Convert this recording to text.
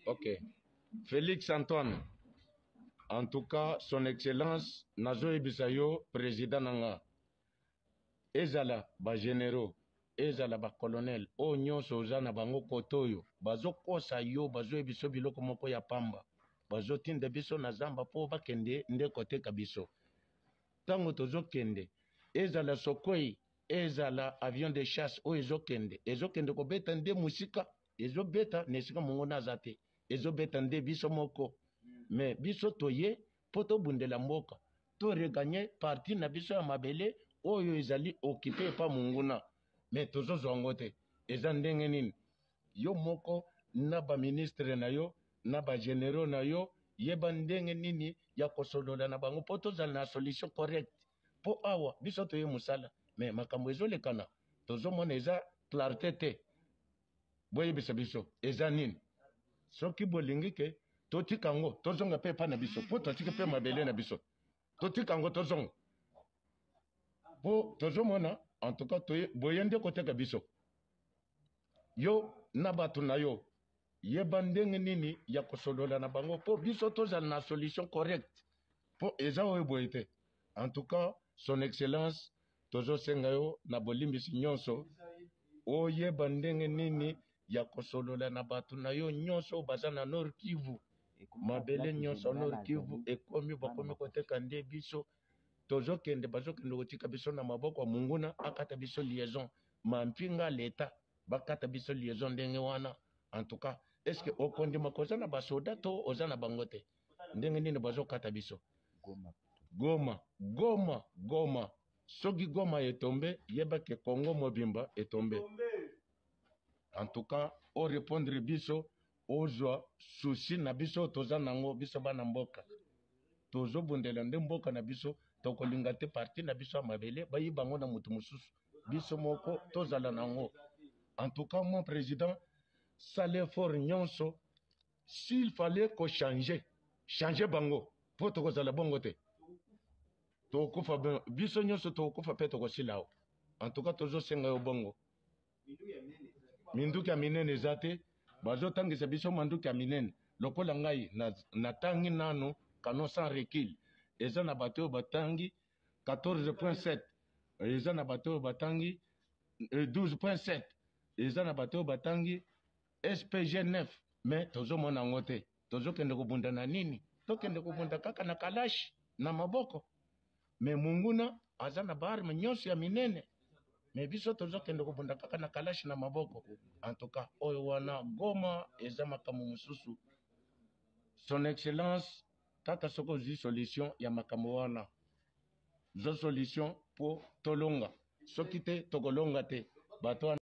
Ok. Félix Antoine. En tout cas, son excellence, Nazo Ibisayo, président Nanga. Ezala, ba généraux. Ezala, ba colonel. O nyonso ozana bango kotoyo. Bazo kosa yo, bazo ebiso biloko moko ya pamba. Bazo tinde biso na zamba po bakende nde kote kabiso. Tango tozo kende. Ezala sokoi. Ezala avion de chasse. O ezo kende. Ezo kende ko beta nde musika. Ezo beta nesika mongo nazate. Ezo beta nde biso moko. Mais biso toye poto bundela mboka. To reganye parti na biso ya mabele. Oyo ezali occupé pa munguna. Mais tozo zongote. Eza ndenge nini. Yo moko na ba ministre na yo. Na ba généraux na yo. Yeba ndenge nini ya kosolola na bango. Poto zala na solution correcte. Po awa biso toye musala. Mais makambo ezo lekana. Tozo mona eza clarté te. Boye biso. Eza nini. Soki bolingi ke. Totika ngo. Tozonga pe pa na biso. Po totika pe mabele na biso. Totika ngo tozonga. Po tozo mona. En tout cas toye. Boyende koteka biso. Yo nabatu na yo. Yeba ndenge nini ya kosolola na bango. Po biso tozala na solution correcte. Po eza oye boyete. En tout cas son excellence. Tozo senga yo na bolimbisi nyonso. Oyeba ndenge nini ya kosolola na batu na yo nyonso baza na Nord Kivu. Mabele nyonso Nord Kivu ekomi bakomi koteka nde biso. Tozo kende bazo kende kotika biso na maboko munguna akata biso liaison. Mampinga leta bakata biso liaison ndenge wana. En tout cas, est-ce que okondi makoza na basoda to oza na bangote? Ndenge nini bazo kata biso? Goma. Soki Goma etombe, yeba ke Congo mobimba etombe. En tout cas, o répondre biso, ozwa souci na biso toza nango biso bana mboka. Tozo bundela nde mboka na biso, tokolinga te parti na biso mabele, bayi bango na mutu mususu. Biso moko tozala nango. En tout cas, mon président, salé fort nyonso, s'il fallait qu'on changer bango, pour toko zala bongo te. Tokufa biso nyonso tokufa pe toko silao. En tout cas, tozo senga yo bongo. Minduki ya minene zate, bazo tangisa biso manduki ya minene. Lokola ngai na tangi nano canon sans recul. Eza na bato batangi 14.7. Eza na bato batangi 12.7. Eza na bato batangi SPG 9. Mais tozo mona ngote. Tozo kende kubunda na nini? To kende kubunda kaka na kalashi na maboko. Mais munguna aza na barma nyonso ya minene. Mais biso tozo kende kubunda kaka na kalashi na maboko. En tout cas, oyo wana Goma eza makambo mususu. Son excellence kaka soko zi solution ya makambo wana. Zo solution po tolonga. Soki te tokolonga te. Bato